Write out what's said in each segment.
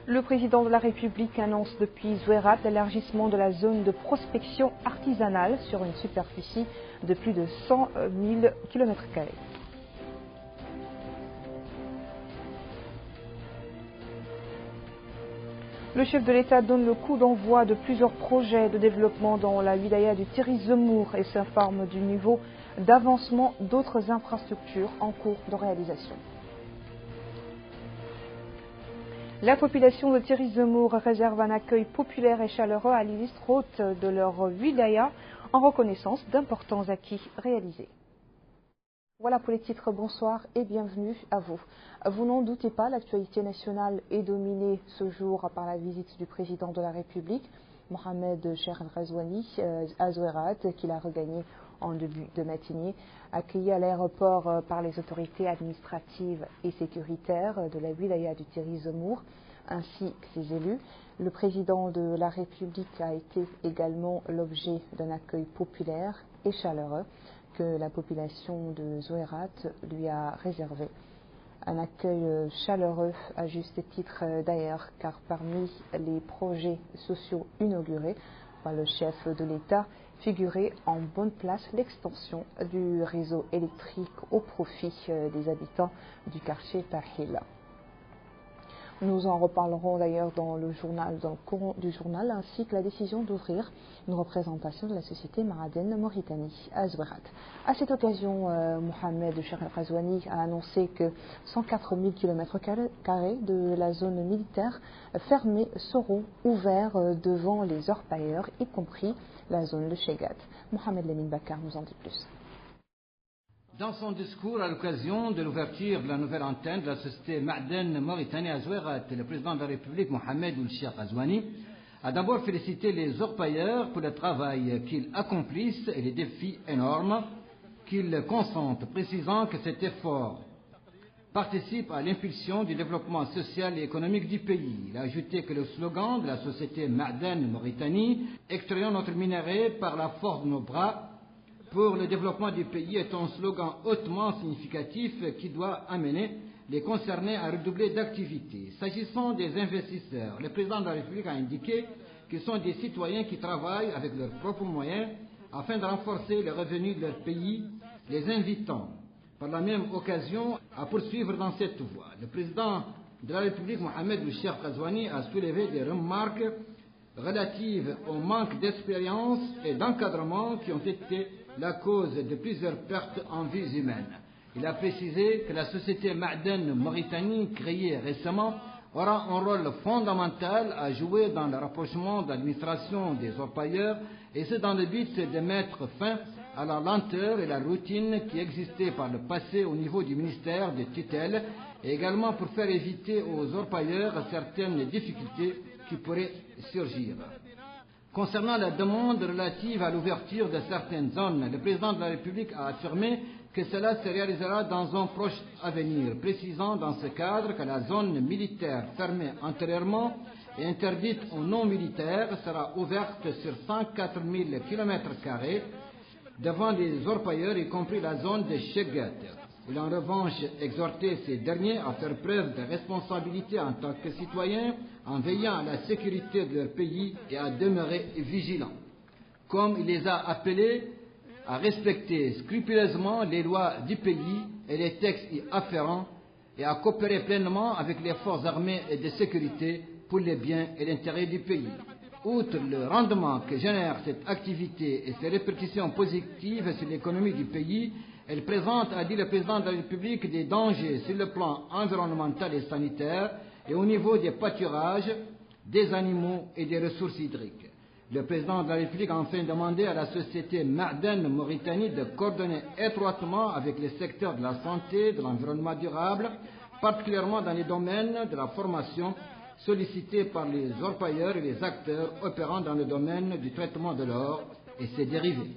Le président de la République annonce depuis Zouérat l'élargissement de la zone de prospection artisanale sur une superficie de plus de 100 000 km². Le chef de l'État donne le coup d'envoi de plusieurs projets de développement dans la wilaya du Tiris Zemour et s'informe du niveau d'avancement d'autres infrastructures en cours de réalisation. La population de Tiris Zemour réserve un accueil populaire et chaleureux à l'illustre hôte de leur wilaya en reconnaissance d'importants acquis réalisés. Voilà pour les titres, bonsoir et bienvenue à vous. Vous n'en doutez pas, l'actualité nationale est dominée ce jour par la visite du président de la République, Mohamed Cheikh Al-Ghazouani, à Zouérat, qu'il a regagné en début de matinée, accueilli à l'aéroport par les autorités administratives et sécuritaires de la wilaya du Tiris Zemour, ainsi que ses élus. Le président de la République a été également l'objet d'un accueil populaire et chaleureux que la population de Zouérat lui a réservé. Un accueil chaleureux à juste titre d'ailleurs, car parmi les projets sociaux inaugurés par le chef de l'État figurait en bonne place l'extension du réseau électrique au profit des habitants du quartier Tahil. Nous en reparlerons d'ailleurs dans le courant du journal, ainsi que la décision d'ouvrir une représentation de la société Ma'aden Mauritanie à Zouérat. À cette occasion, Mohamed Cheikh Al-Ghazouani a annoncé que 104 000 km² de la zone militaire fermée seront ouverts devant les orpailleurs, y compris la zone de Chegat. Mohamed Lamine Bakar nous en dit plus. Dans son discours à l'occasion de l'ouverture de la nouvelle antenne de la société Ma'aden Mauritanie à Zouérat, le président de la République, Mohamed Cheikh Al-Ghazouani, a d'abord félicité les orpailleurs pour le travail qu'ils accomplissent et les défis énormes qu'ils consentent, précisant que cet effort participe à l'impulsion du développement social et économique du pays. Il a ajouté que le slogan de la société Ma'aden Mauritanie, extrayons notre minerai par la force de nos bras, pour le développement du pays est un slogan hautement significatif qui doit amener les concernés à redoubler d'activité. S'agissant des investisseurs, le président de la République a indiqué qu'ils sont des citoyens qui travaillent avec leurs propres moyens afin de renforcer les revenus de leur pays, les invitant par la même occasion à poursuivre dans cette voie. Le président de la République, Mohamed Cheikh Al-Ghazouani, a soulevé des remarques relatives au manque d'expérience et d'encadrement qui ont été la cause de plusieurs pertes en vies humaines. Il a précisé que la société Ma'aden Mauritanie, créée récemment, aura un rôle fondamental à jouer dans le rapprochement de l'administration des orpailleurs, et ce dans le but de mettre fin à la lenteur et la routine qui existaient par le passé au niveau du ministère de tutelle, et également pour faire éviter aux orpailleurs certaines difficultés qui pourraient surgir. Concernant la demande relative à l'ouverture de certaines zones, le président de la République a affirmé que cela se réalisera dans un proche avenir, précisant dans ce cadre que la zone militaire fermée antérieurement et interdite aux non-militaires sera ouverte sur 104 000 km² devant les orpailleurs, y compris la zone de Chegat. Il a en revanche exhorté ces derniers à faire preuve de responsabilité en tant que citoyens en veillant à la sécurité de leur pays et à demeurer vigilants. Comme il les a appelés à respecter scrupuleusement les lois du pays et les textes y afférents et à coopérer pleinement avec les forces armées et de sécurité pour le bien et l'intérêt du pays. Outre le rendement que génère cette activité et ses répercussions positives sur l'économie du pays, elle présente, a dit le président de la République, des dangers sur le plan environnemental et sanitaire et au niveau des pâturages, des animaux et des ressources hydriques. Le président de la République a enfin demandé à la société Ma'aden Mauritanie de coordonner étroitement avec les secteurs de la santé, de l'environnement durable, particulièrement dans les domaines de la formation sollicités par les orpailleurs et les acteurs opérant dans le domaine du traitement de l'or et ses dérivés.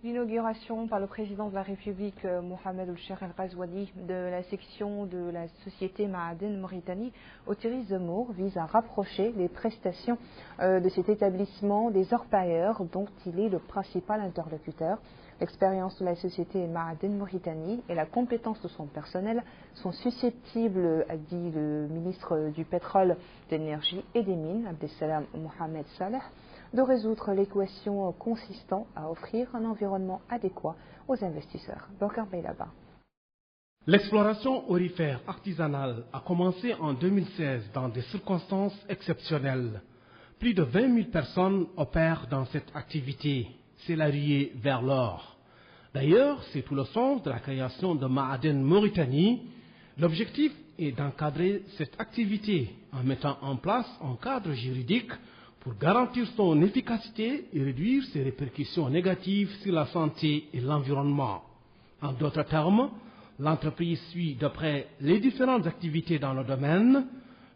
L'inauguration par le président de la République, Mohamed Cheikh Al-Ghazouani, de la section de la société Ma'aden Mauritanie au Tiris Zemour vise à rapprocher les prestations de cet établissement des orpailleurs dont il est le principal interlocuteur. L'expérience de la société Ma'aden Mauritanie et la compétence de son personnel sont susceptibles, a dit le ministre du Pétrole, de l'Énergie et des Mines, Abdeslam Mohamed Saleh, de résoudre l'équation consistant à offrir un environnement adéquat aux investisseurs. Bakar Beylaba. L'exploration aurifère artisanale a commencé en 2016 dans des circonstances exceptionnelles. Plus de 20 000 personnes opèrent dans cette activité. C'est la ruée vers l'or. D'ailleurs, c'est tout le sens de la création de Ma'aden Mauritanie. L'objectif est d'encadrer cette activité en mettant en place un cadre juridique pour garantir son efficacité et réduire ses répercussions négatives sur la santé et l'environnement. En d'autres termes, l'entreprise suit de près les différentes activités dans le domaine,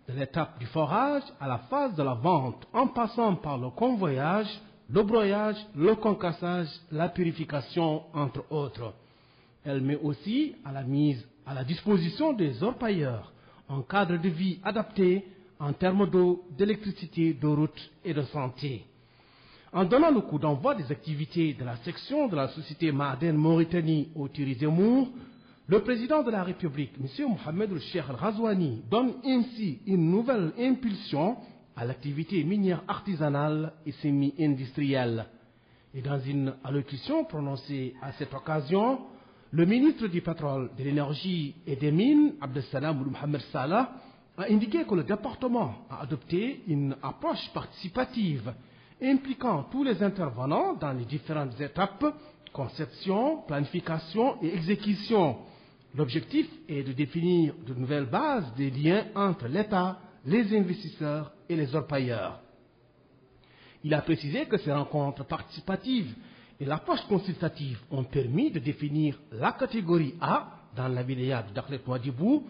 de l'étape du forage à la phase de la vente, en passant par le convoyage, le broyage, le concassage, la purification, entre autres. Elle met aussi à la mise à la disposition des orpailleurs un cadre de vie adapté en termes d'eau, d'électricité, de route et de santé. En donnant le coup d'envoi des activités de la section de la société Ma'aden Mauritanie au Tizi Zemmour, le président de la République, M. Mohamed El-Cheikh El-Ghazouani, donne ainsi une nouvelle impulsion à l'activité minière artisanale et semi-industrielle. Et dans une allocution prononcée à cette occasion, le ministre du Pétrole, de l'Énergie et des Mines, Abdeslam Mohamed Salah, a indiqué que le département a adopté une approche participative impliquant tous les intervenants dans les différentes étapes, conception, planification et exécution. L'objectif est de définir de nouvelles bases des liens entre l'État, les investisseurs et les orpailleurs. Il a précisé que ces rencontres participatives et l'approche consultative ont permis de définir la catégorie A dans la wilaya de Dakhlet-Nouadhibou.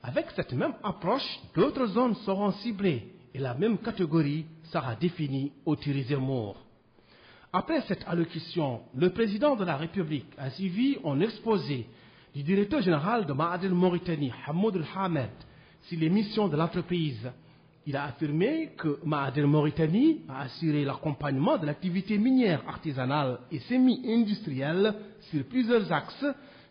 Avec cette même approche, d'autres zones seront ciblées et la même catégorie sera définie au Tizi Zemmour. Après cette allocution, le président de la République a suivi un exposé du directeur général de Ma'aden Mauritanie, Hamoud El-Hamed, sur les missions de l'entreprise. Il a affirmé que Ma'aden Mauritanie a assuré l'accompagnement de l'activité minière artisanale et semi-industrielle sur plusieurs axes,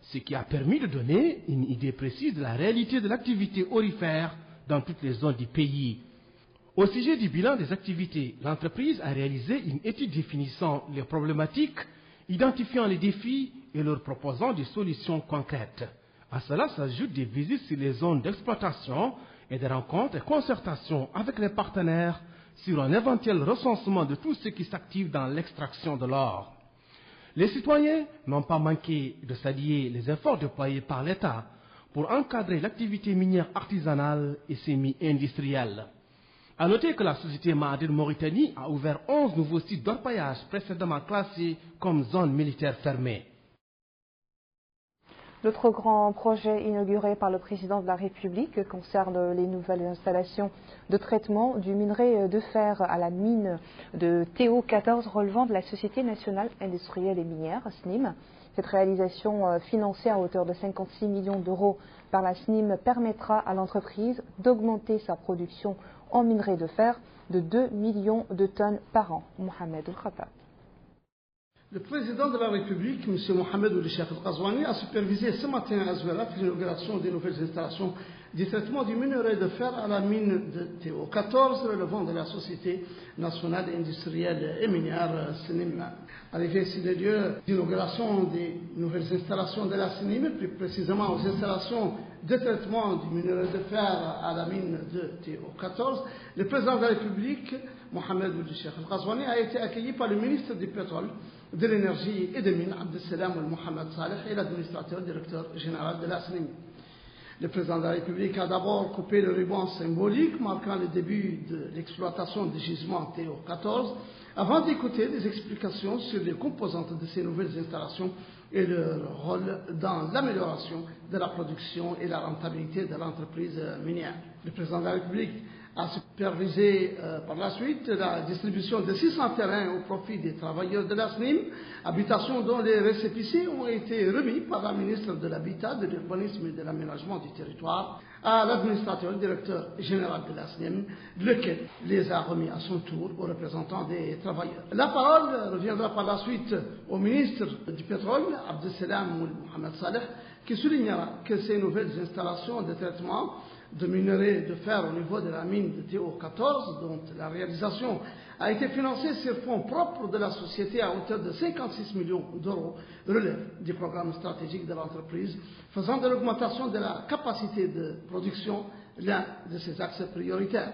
ce qui a permis de donner une idée précise de la réalité de l'activité aurifère dans toutes les zones du pays. Au sujet du bilan des activités, l'entreprise a réalisé une étude définissant les problématiques, identifiant les défis et leur proposant des solutions concrètes. À cela s'ajoutent des visites sur les zones d'exploitation et des rencontres et concertations avec les partenaires sur un éventuel recensement de tout ce qui s'active dans l'extraction de l'or. Les citoyens n'ont pas manqué de saluer les efforts déployés par l'État pour encadrer l'activité minière artisanale et semi-industrielle. À noter que la société Ma'aden Mauritanie a ouvert 11 nouveaux sites d'orpaillage précédemment classés comme zones militaires fermées. L'autre grand projet inauguré par le président de la République concerne les nouvelles installations de traitement du minerai de fer à la mine de TO14 relevant de la Société nationale industrielle et minière, SNIM. Cette réalisation financée à hauteur de 56 millions d'euros par la SNIM permettra à l'entreprise d'augmenter sa production en minerai de fer de 2 millions de tonnes par an. Mohamed El-Khattab. Le président de la République, M. Mohamed El-Cheikh El-Ghazouani, a supervisé ce matin à Zouerat l'inauguration des nouvelles installations du traitement du minerai de fer à la mine de TO14 relevant de la Société nationale industrielle et minière SNIM. Arrivé sur les lieux d'inauguration des nouvelles installations de la SNIM, plus précisément aux installations de traitement du minerai de fer à la mine de TO14, le président de la République, Mohamed El-Cheikh El-Ghazouani, a été accueilli par le ministre du Pétrole, de l'Énergie et des Mines, Abdeslam Mohamed Saleh, et l'administrateur directeur général de la SNIM. Le président de la République a d'abord coupé le ruban symbolique marquant le début de l'exploitation du gisement TO14 avant d'écouter des explications sur les composantes de ces nouvelles installations et leur rôle dans l'amélioration de la production et la rentabilité de l'entreprise minière. Le président de la République a supervisé par la suite la distribution de 600 terrains au profit des travailleurs de la SNIM, habitations dont les récépissés ont été remis par la ministre de l'Habitat, de l'Urbanisme et de l'Aménagement du Territoire à l'administrateur directeur général de la SNIM, lequel les a remis à son tour aux représentants des travailleurs. La parole reviendra par la suite au ministre du Pétrole, Abdesselam Mohamed Saleh, qui soulignera que ces nouvelles installations de traitement de minerais de fer au niveau de la mine de TO14, dont la réalisation a été financée sur fonds propres de la société à hauteur de 56 millions d'euros, relève du programme stratégique de l'entreprise, faisant de l'augmentation de la capacité de production l'un de ses axes prioritaires.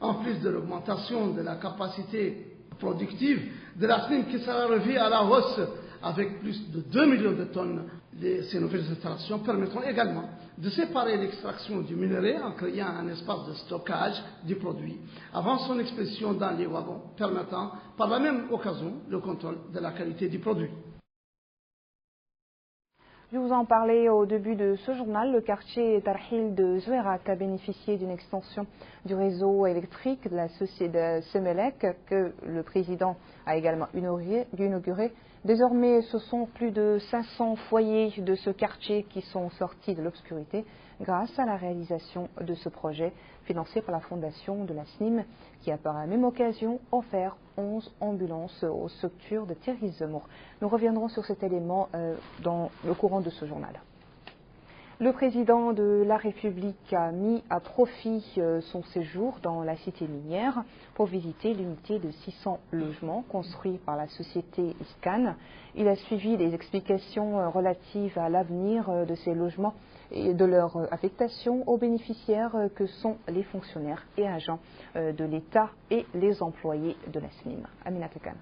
En plus de l'augmentation de la capacité productive de la SNIM qui sera revue à la hausse avec plus de 2 millions de tonnes, ces nouvelles installations permettront également de séparer l'extraction du minerai en créant un espace de stockage du produit avant son expédition dans les wagons, permettant par la même occasion le contrôle de la qualité du produit. Je vous en parlais au début de ce journal. Le quartier Tarhil de Zouérat a bénéficié d'une extension du réseau électrique de la société Semelec que le président a également inauguré. Désormais, ce sont plus de 500 foyers de ce quartier qui sont sortis de l'obscurité grâce à la réalisation de ce projet financé par la fondation de la SNIM qui a par la même occasion offert 11 ambulances aux structures de Thierry Zemmour. Nous reviendrons sur cet élément dans le courant de ce journal. Le président de la République a mis à profit son séjour dans la cité minière pour visiter l'unité de 600 logements construits par la société Iscan. Il a suivi les explications relatives à l'avenir de ces logements et de leur affectation aux bénéficiaires que sont les fonctionnaires et agents de l'État et les employés de la SNIM. Amina Kakan.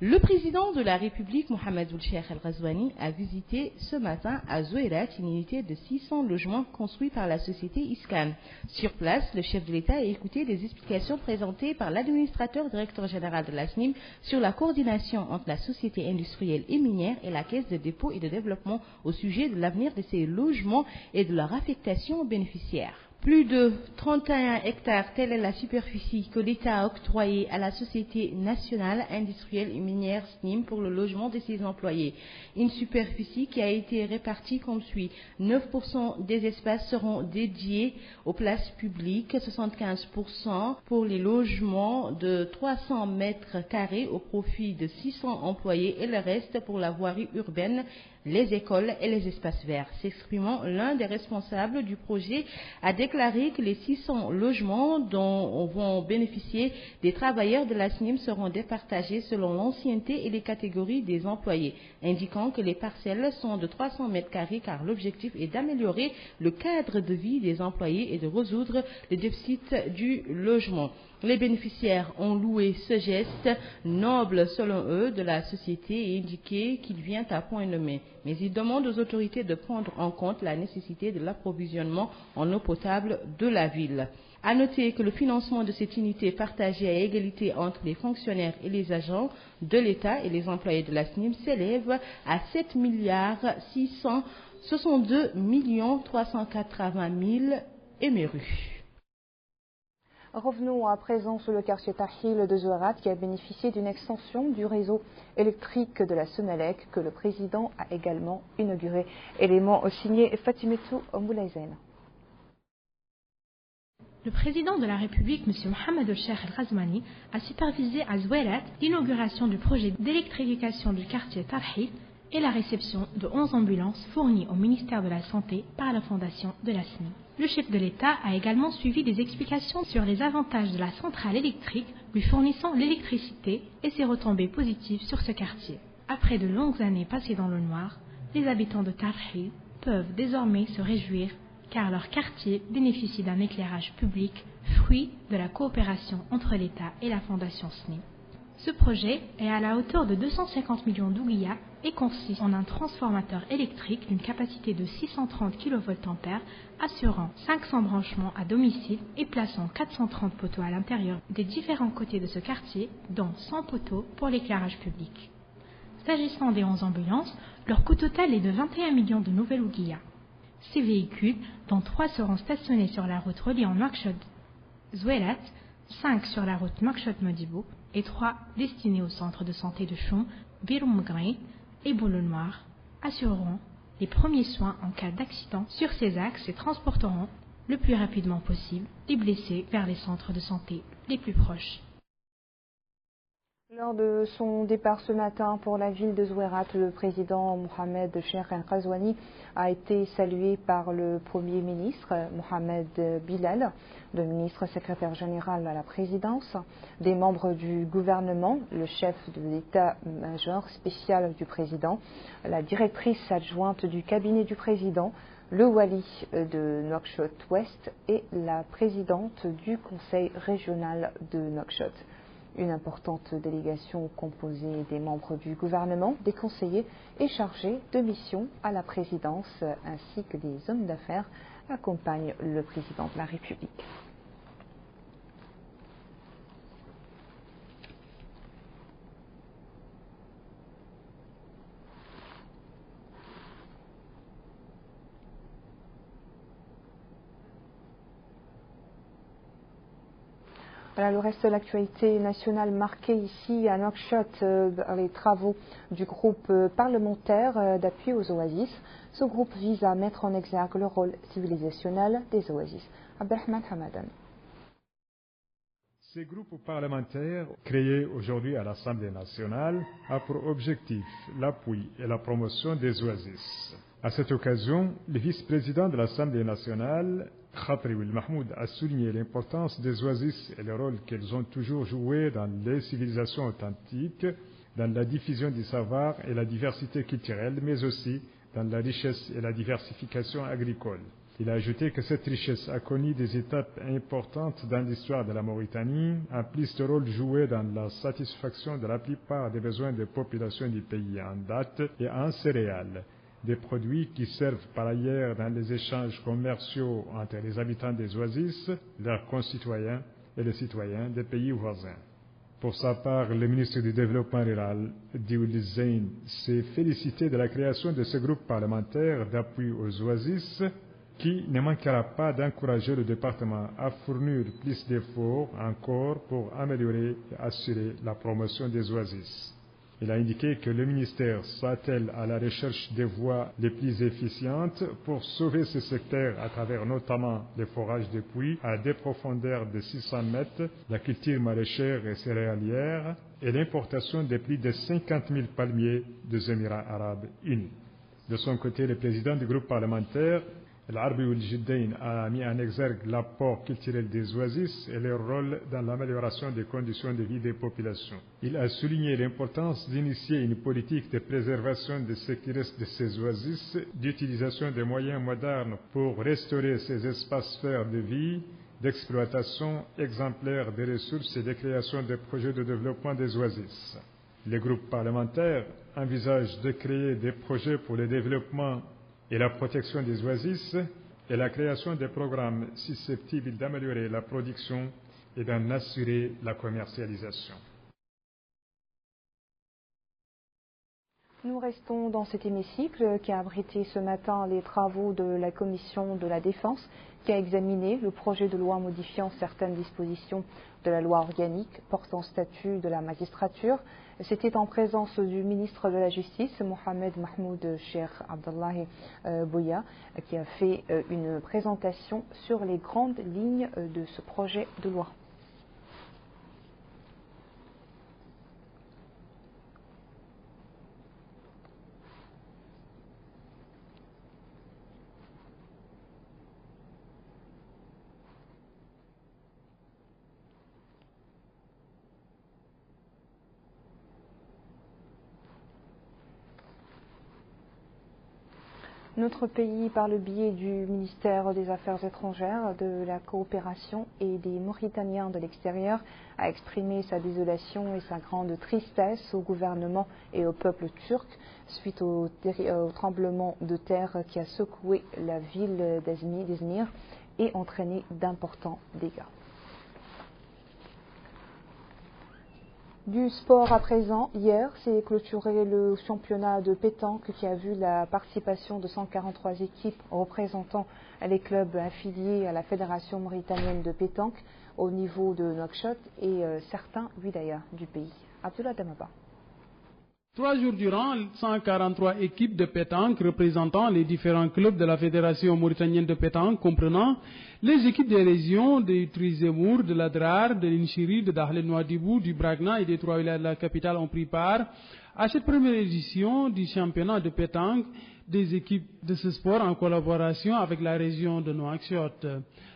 Le président de la République, Mohamed Ould-Cheikh El-Ghazouani, a visité ce matin à Zouérat une unité de 600 logements construits par la société Iscan. Sur place, le chef de l'État a écouté les explications présentées par l'administrateur directeur général de la SNIM sur la coordination entre la société industrielle et minière et la Caisse de dépôt et de développement au sujet de l'avenir de ces logements et de leur affectation aux bénéficiaires. Plus de 31 hectares, telle est la superficie que l'État a octroyée à la Société nationale industrielle et minière SNIM pour le logement de ses employés. Une superficie qui a été répartie comme suit. 9% des espaces seront dédiés aux places publiques, 75% pour les logements de 300 mètres carrés au profit de 600 employés et le reste pour la voirie urbaine, les écoles et les espaces verts. S'exprimant, l'un des responsables du projet a déclaré que les 600 logements dont vont bénéficier des travailleurs de la SNIM seront départagés selon l'ancienneté et les catégories des employés, indiquant que les parcelles sont de 300 mètres carrés car l'objectif est d'améliorer le cadre de vie des employés et de résoudre le déficit du logement. Les bénéficiaires ont loué ce geste noble, selon eux, de la société et indiqué qu'il vient à point nommé. Mais ils demandent aux autorités de prendre en compte la nécessité de l'approvisionnement en eau potable de la ville. À noter que le financement de cette unité partagée à égalité entre les fonctionnaires et les agents de l'État et les employés de la SNIM s'élève à 7 662 380 000 émerus. Revenons à présent sur le quartier Tahil de Zouérat qui a bénéficié d'une extension du réseau électrique de la Semelec que le président a également inauguré. Élément signé Fatimetou Moulaïzen. Le président de la République, M. Mohamed Ould-Cheikh El-Ghazouani, a supervisé à Zouérat l'inauguration du projet d'électrification du quartier Tarhil et la réception de 11 ambulances fournies au ministère de la Santé par la fondation de la SNIM. Le chef de l'État a également suivi des explications sur les avantages de la centrale électrique lui fournissant l'électricité et ses retombées positives sur ce quartier. Après de longues années passées dans le noir, les habitants de Tarhil peuvent désormais se réjouir car leur quartier bénéficie d'un éclairage public, fruit de la coopération entre l'État et la fondation SNIM. Ce projet est à la hauteur de 250 millions d'ouguiyas et consiste en un transformateur électrique d'une capacité de 630 kVA assurant 500 branchements à domicile et plaçant 430 poteaux à l'intérieur des différents côtés de ce quartier, dont 100 poteaux pour l'éclairage public. S'agissant des 11 ambulances, leur coût total est de 21 millions de nouvelles ouguiyas. Ces véhicules, dont 3 seront stationnés sur la route reliant Nouakchott-Zouérat, 5 sur la route Nouakchott-Modibo et 3 destinés au centre de santé de Choum, Biroum-Mgraï et Boulou-Noir, assureront les premiers soins en cas d'accident sur ces axes et transporteront le plus rapidement possible les blessés vers les centres de santé les plus proches. Lors de son départ ce matin pour la ville de Zouérat, le président Mohamed Cheikh Al-Ghazouani a été salué par le Premier ministre Mohamed Bilal, le ministre secrétaire général à la présidence, des membres du gouvernement, le chef de l'état-major spécial du président, la directrice adjointe du cabinet du président, le wali de Nouakchott-Ouest et la présidente du conseil régional de Nouakchott. Une importante délégation composée des membres du gouvernement, des conseillers et chargés de mission à la présidence ainsi que des hommes d'affaires accompagne le président de la République. Voilà le reste de l'actualité nationale marquée ici à Nouakchott les travaux du groupe parlementaire d'appui aux oasis. Ce groupe vise à mettre en exergue le rôle civilisationnel des oasis. Abdelrahman Hamadan. Ce groupe parlementaire, créé aujourd'hui à l'Assemblée nationale, a pour objectif l'appui et la promotion des oasis. À cette occasion, le vice-président de l'Assemblée nationale, Khatri Wil Mahmoud, a souligné l'importance des oasis et le rôle qu'elles ont toujours joué dans les civilisations authentiques, dans la diffusion du savoir et la diversité culturelle, mais aussi dans la richesse et la diversification agricole. Il a ajouté que cette richesse a connu des étapes importantes dans l'histoire de la Mauritanie, en plus de rôle joué dans la satisfaction de la plupart des besoins des populations du pays en date et en céréales, des produits qui servent par ailleurs dans les échanges commerciaux entre les habitants des oasis, leurs concitoyens et les citoyens des pays voisins. Pour sa part, le ministre du Développement rural, Dioul Zeyn, s'est félicité de la création de ce groupe parlementaire d'appui aux oasis qui ne manquera pas d'encourager le département à fournir plus d'efforts encore pour améliorer et assurer la promotion des oasis. Il a indiqué que le ministère s'attelle à la recherche des voies les plus efficientes pour sauver ce secteur à travers notamment les forages de puits à des profondeurs de 600 mètres, la culture maraîchère et céréalière et l'importation de plus de 50 000 palmiers des Émirats arabes unis. De son côté, le président du groupe parlementaire, Al-Arbi Ould Jiddain, a mis en exergue l'apport culturel des oasis et leur rôle dans l'amélioration des conditions de vie des populations. Il a souligné l'importance d'initier une politique de préservation de ce qui reste de ces oasis, d'utilisation des moyens modernes pour restaurer ces espaces verts de vie, d'exploitation exemplaire des ressources et de création de projets de développement des oasis. Le groupe parlementaire envisage de créer des projets pour le développement et la protection des oasis et la création de programmes susceptibles d'améliorer la production et d'en assurer la commercialisation. Nous restons dans cet hémicycle qui a abrité ce matin les travaux de la commission de la défense qui a examiné le projet de loi modifiant certaines dispositions de la loi organique portant statut de la magistrature. C'était en présence du ministre de la Justice, Mohamed Mahmoud Cheikh Abdallahi Bouya, qui a fait une présentation sur les grandes lignes de ce projet de loi. Notre pays, par le biais du ministère des Affaires étrangères, de la coopération et des Mauritaniens de l'extérieur, a exprimé sa désolation et sa grande tristesse au gouvernement et au peuple turc suite au tremblement de terre qui a secoué la ville d'Izmir et entraîné d'importants dégâts. Du sport à présent, hier s'est clôturé le championnat de pétanque qui a vu la participation de 143 équipes représentant les clubs affiliés à la Fédération mauritanienne de pétanque au niveau de Nouakchott et certains wilayas du pays. Abdullah Damaba. 3 jours durant, 143 équipes de pétanque représentant les différents clubs de la Fédération mauritanienne de pétanque, comprenant les équipes des régions de Trizémour, de l'Adrar, de l'Inchiri, de Dakhel Nouadhibou, du Bragna et des 3 villages de la capitale ont pris part à cette première édition du championnat de pétanque des équipes de ce sport en collaboration avec la région de Nouakchott.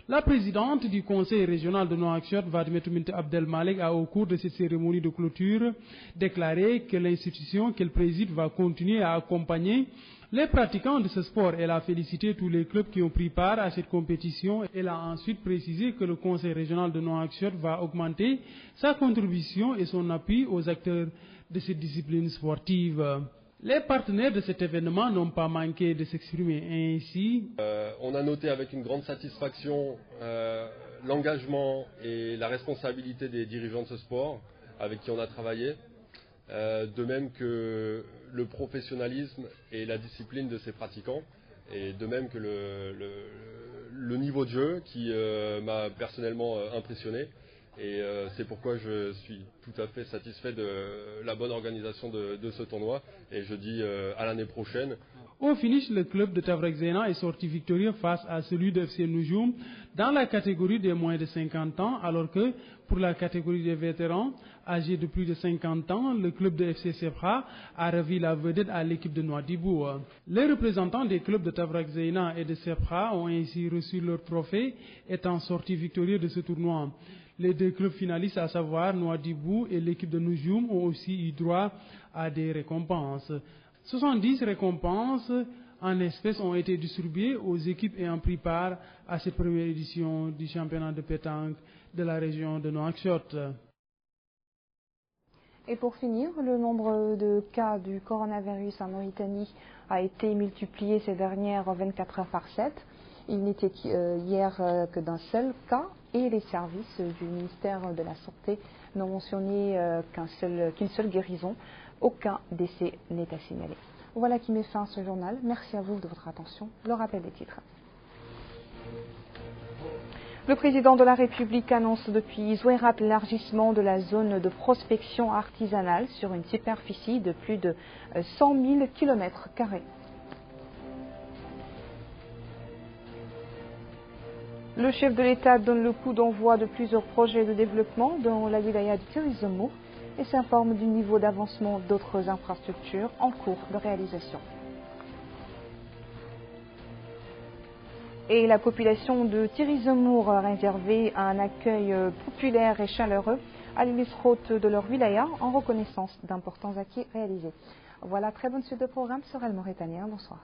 La présidente du conseil régional de Nouakchott, Vadmetouminte Abdelmalek, a au cours de cette cérémonie de clôture déclaré que l'institution qu'elle préside va continuer à accompagner les pratiquants de ce sport. Elle a félicité tous les clubs qui ont pris part à cette compétition. Elle a ensuite précisé que le conseil régional de Nouakchott va augmenter sa contribution et son appui aux acteurs de cette discipline sportive. Les partenaires de cet événement n'ont pas manqué de s'exprimer ainsi. On a noté avec une grande satisfaction l'engagement et la responsabilité des dirigeants de ce sport avec qui on a travaillé, de même que le professionnalisme et la discipline de ces pratiquants, et de même que le niveau de jeu qui m'a personnellement impressionné. Et c'est pourquoi je suis tout à fait satisfait de la bonne organisation de ce tournoi. Et je dis à l'année prochaine. Au finish, le club de Tavrek Zena est sorti victorieux face à celui de FC Noujoum dans la catégorie des moins de 50 ans, alors que pour la catégorie des vétérans âgés de plus de 50 ans, le club de FC Sebra a revu la vedette à l'équipe de Nouadhibou. Les représentants des clubs de Tavrek Zena et de Sebra ont ainsi reçu leur trophée, étant sortis victorieux de ce tournoi. Les 2 clubs finalistes, à savoir Nouadhibou et l'équipe de Noujoum, ont aussi eu droit à des récompenses. 70 récompenses en espèces ont été distribuées aux équipes ayant pris part à cette première édition du championnat de pétanque de la région de Nouakchott. Et pour finir, le nombre de cas du coronavirus en Mauritanie a été multiplié ces dernières 24 heures par 7. Il n'était hier que d'un seul cas et les services du ministère de la Santé n'ont mentionné qu'une seule guérison. Aucun décès n'est à signaler. Voilà qui met fin à ce journal. Merci à vous de votre attention. Le rappel des titres. Le président de la République annonce depuis Zouérat l'élargissement de la zone de prospection artisanale sur une superficie de plus de 100 000 km². Le chef de l'État donne le coup d'envoi de plusieurs projets de développement dans la wilaya de Tirizomour et s'informe du niveau d'avancement d'autres infrastructures en cours de réalisation. Et la population de Tirizomour a réservé un accueil populaire et chaleureux à l'illustre-hôte de leur wilaya en reconnaissance d'importants acquis réalisés. Voilà, très bonne suite de programme sur El Mauritanien. Bonsoir.